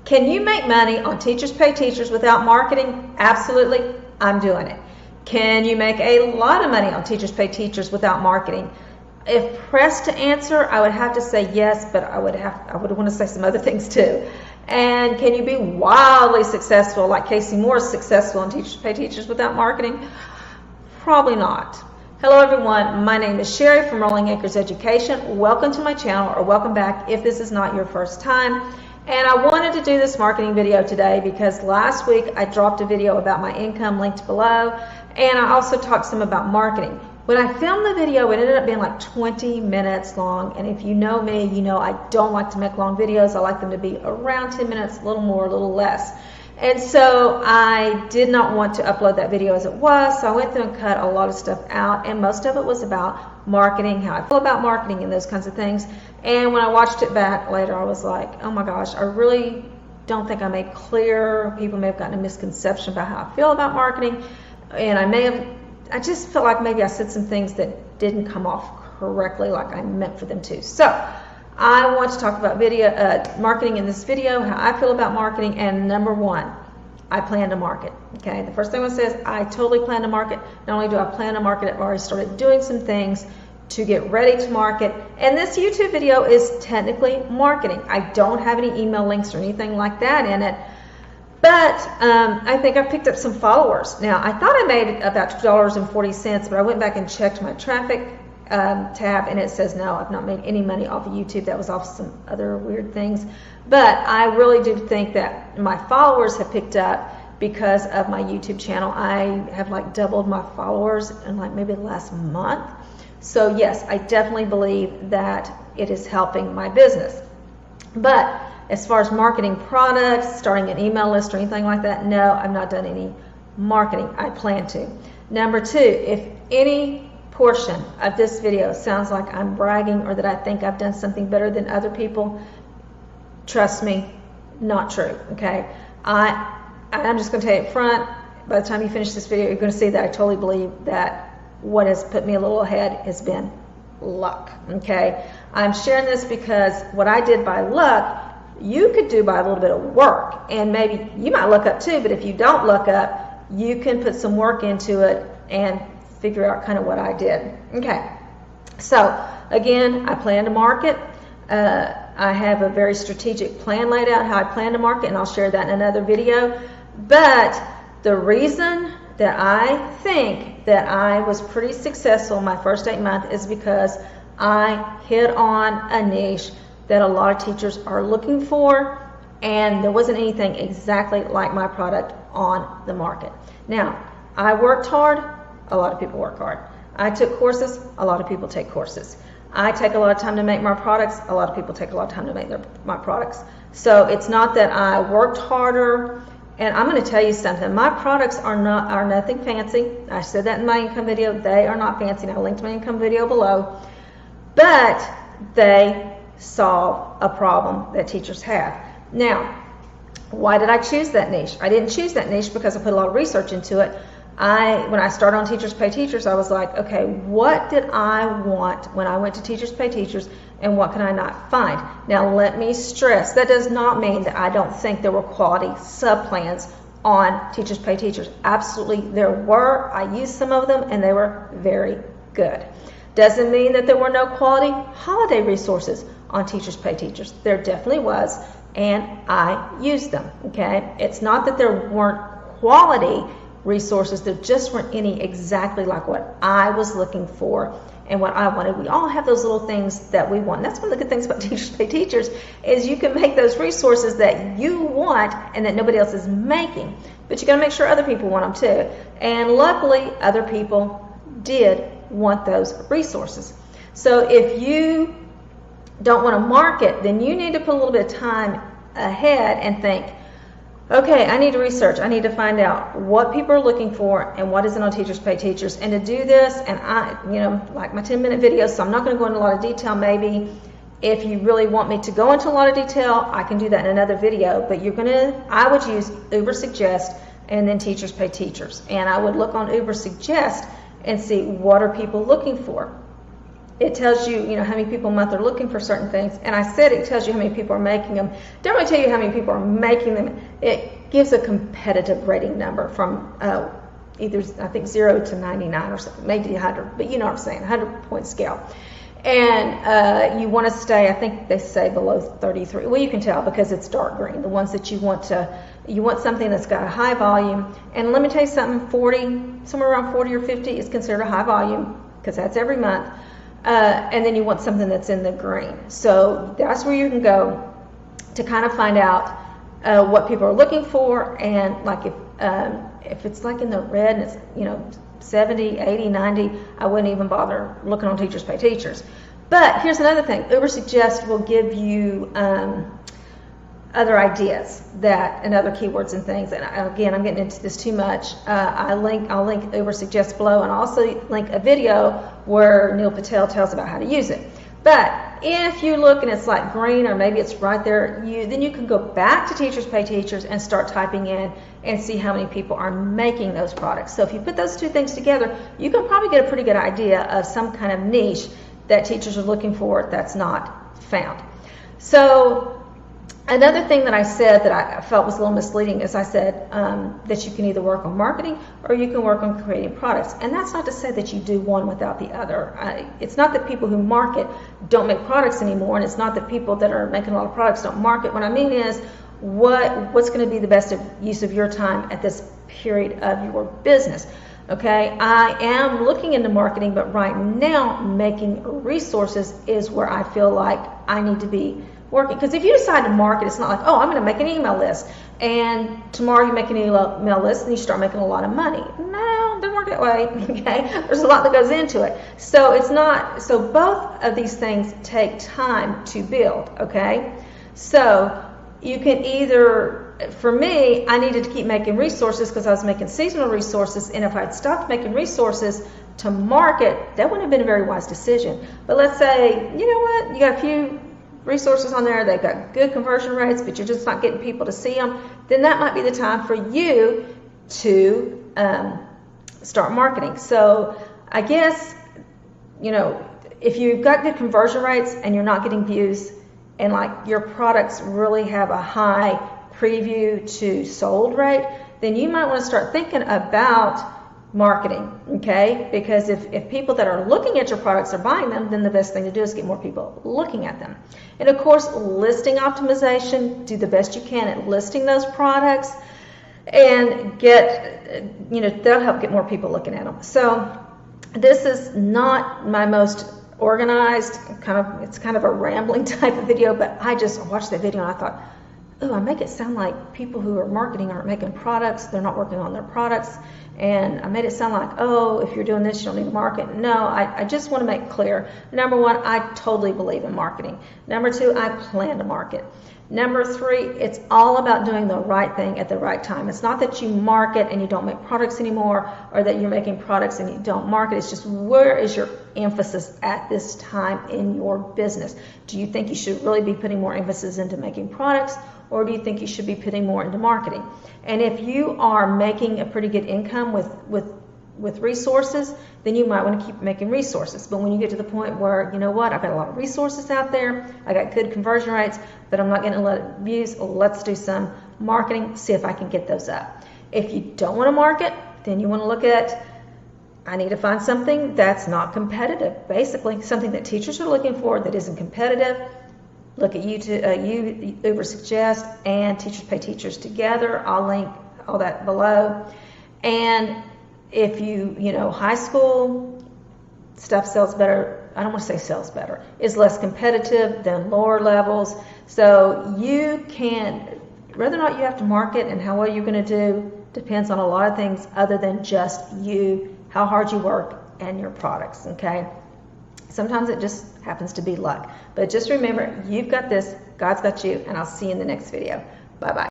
Can you make money on Teachers Pay Teachers without marketing? Absolutely, I'm doing it. Can you make a lot of money on Teachers Pay Teachers without marketing? If pressed to answer, I would have to say yes, but I would want to say some other things too. And can you be wildly successful, like Casey Moore is successful in Teachers Pay Teachers without marketing? Probably not. Hello everyone, my name is Sherry from Rolling Acres Education. Welcome to my channel, or welcome back if this is not your first time. And I wanted to do this marketing video today because last week I dropped a video about my income linked below, and I also talked some about marketing. When I filmed the video, it ended up being like 20 minutes long, and if you know me, you know I don't like to make long videos. I like them to be around 10 minutes, a little more, a little less. And so I did not want to upload that video as it was, so I went through and cut a lot of stuff out, and most of it was about marketing, how I feel about marketing and those kinds of things. And when I watched it back later, I was like, oh my gosh, I really don't think I made clear. People may have gotten a misconception about how I feel about marketing, and I just felt like maybe I said some things that didn't come off correctly like I meant for them to. So I want to talk about marketing in this video, how I feel about marketing, and number one, I plan to market. Okay, the first thing I want to say is I totally plan to market. Not only do I plan to market, I've already started doing some things to get ready to market, and this YouTube video is technically marketing. I don't have any email links or anything like that in it, but I think I've picked up some followers. Now, I thought I made about $2.40, but I went back and checked my traffic tab, and it says no, I've not made any money off of YouTube. That was off some other weird things, but I really do think that my followers have picked up because of my YouTube channel. I have like doubled my followers in like maybe the last month. So yes, I definitely believe that it is helping my business. But as far as marketing products, starting an email list or anything like that, no, I've not done any marketing. I plan to. Number two, if any portion of this video sounds like I'm bragging or that I think I've done something better than other people, trust me, not true, okay? I'm just going to tell you up front, by the time you finish this video, you're going to see that I totally believe that what has put me a little ahead has been luck, okay? I'm sharing this because what I did by luck, you could do by a little bit of work, and maybe you might look up too, but if you don't look up, you can put some work into it and figure out kind of what I did. Okay, so again, I plan to market. I have a very strategic plan laid out how I plan to market, and I'll share that in another video. But the reason that I think that I was pretty successful my first 8 months is because I hit on a niche that a lot of teachers are looking for, and there wasn't anything exactly like my product on the market. Now, I worked hard. A lot of people work hard. I took courses. A lot of people take courses. I take a lot of time to make my products. A lot of people take a lot of time to make my products. So it's not that I worked harder. And I'm going to tell you something. My products are nothing fancy. I said that in my income video. They are not fancy. And I linked my income video below. But they solve a problem that teachers have. Now, why did I choose that niche? I didn't choose that niche because I put a lot of research into it. When I started on Teachers Pay Teachers, I was like, okay, what did I want when I went to Teachers Pay Teachers, and what can I not find? Now, let me stress, that does not mean that I don't think there were quality sub-plans on Teachers Pay Teachers. Absolutely, there were. I used some of them, and they were very good. Doesn't mean that there were no quality holiday resources on Teachers Pay Teachers. There definitely was, and I used them, okay? It's not that there weren't quality resources, there just weren't any exactly like what I was looking for and what I wanted. We all have those little things that we want. And that's one of the good things about Teachers Pay Teachers is you can make those resources that you want and that nobody else is making. But you got to make sure other people want them too. And luckily, other people did want those resources. So if you don't want to market, then you need to put a little bit of time ahead and think, okay, I need to research. I need to find out what people are looking for and what isn't on Teachers Pay Teachers. And to do this, and like my 10-minute videos, so I'm not going to go into a lot of detail. Maybe if you really want me to go into a lot of detail, I can do that in another video. But I would use Ubersuggest and then Teachers Pay Teachers. And I would look on Ubersuggest and see what are people looking for. It tells you, how many people a month are looking for certain things. And I said it tells you how many people are making them. Don't really tell you how many people are making them. It gives a competitive rating number from either, I think, 0 to 99 or something, maybe 100, but you know what I'm saying, 100-point scale. And you want to stay, I think they say below 33. Well, you can tell because it's dark green. The ones that you want something that's got a high volume. And let me tell you something, somewhere around 40 or 50 is considered a high volume because that's every month. And then you want something that's in the green. So that's where you can go to kind of find out what people are looking for. And like if it's like in the red and it's, 70, 80, 90, I wouldn't even bother looking on Teachers Pay Teachers. But here's another thing. Ubersuggest will give you other ideas and other keywords and things. And again, I'm getting into this too much. I'll link Ubersuggest below, and also link a video where Neil Patel tells about how to use it. But if you look and it's like green, or maybe it's right there, then you can go back to Teachers Pay Teachers and start typing in and see how many people are making those products. So if you put those two things together, you can probably get a pretty good idea of some kind of niche that teachers are looking for that's not found. So another thing that I said that I felt was a little misleading is I said that you can either work on marketing or you can work on creating products. And that's not to say that you do one without the other. It's not that people who market don't make products anymore, and it's not that people that are making a lot of products don't market. What I mean is what's going to be the best use of your time at this period of your business. Okay, I am looking into marketing, but right now making resources is where I feel like I need to be working. Because if you decide to market, it's not like, oh, I'm going to make an email list, and tomorrow you make an email list and you start making a lot of money. No, don't work that way. Okay, there's a lot that goes into it. So it's not. So both of these things take time to build. Okay, so you can either, for me, I needed to keep making resources because I was making seasonal resources, and if I'd stopped making resources to market, that wouldn't have been a very wise decision. But let's say, you know what, you got a few resources on there, they've got good conversion rates, but you're just not getting people to see them, then that might be the time for you to start marketing. So I guess, if you've got good conversion rates and you're not getting views, and like your products really have a high preview to sold rate, then you might want to start thinking about marketing, okay? Because if people that are looking at your products are buying them, then the best thing to do is get more people looking at them. And of course, listing optimization, do the best you can at listing those products, and that'll help get more people looking at them. So this is not my most organized, it's kind of a rambling type of video, but I just watched that video and I thought, oh, I make it sound like people who are marketing aren't making products, they're not working on their products, and I made it sound like, oh, if you're doing this, you don't need to market. No, I just want to make clear, number one, I totally believe in marketing. Number two, I plan to market. Number three, it's all about doing the right thing at the right time. It's not that you market and you don't make products anymore, or that you're making products and you don't market. It's just, where is your emphasis at this time in your business? Do you think you should really be putting more emphasis into making products, or do you think you should be putting more into marketing? And if you are making a pretty good income with resources, then you might want to keep making resources. But when you get to the point where, you know what, I've got a lot of resources out there, I got good conversion rates, but I'm not getting a lot of views, let's do some marketing, see if I can get those up. If you don't want to market, then you want to look at, I need to find something that's not competitive. Basically, something that teachers are looking for that isn't competitive. Look at Ubersuggest and Teachers Pay Teachers together. I'll link all that below. And if high school stuff sells better, I don't want to say sells better, is less competitive than lower levels. So you can, whether or not you have to market and how well you're going to do, depends on a lot of things other than just you, how hard you work, and your products, okay? Sometimes it just happens to be luck. But just remember, you've got this, God's got you, and I'll see you in the next video. Bye-bye.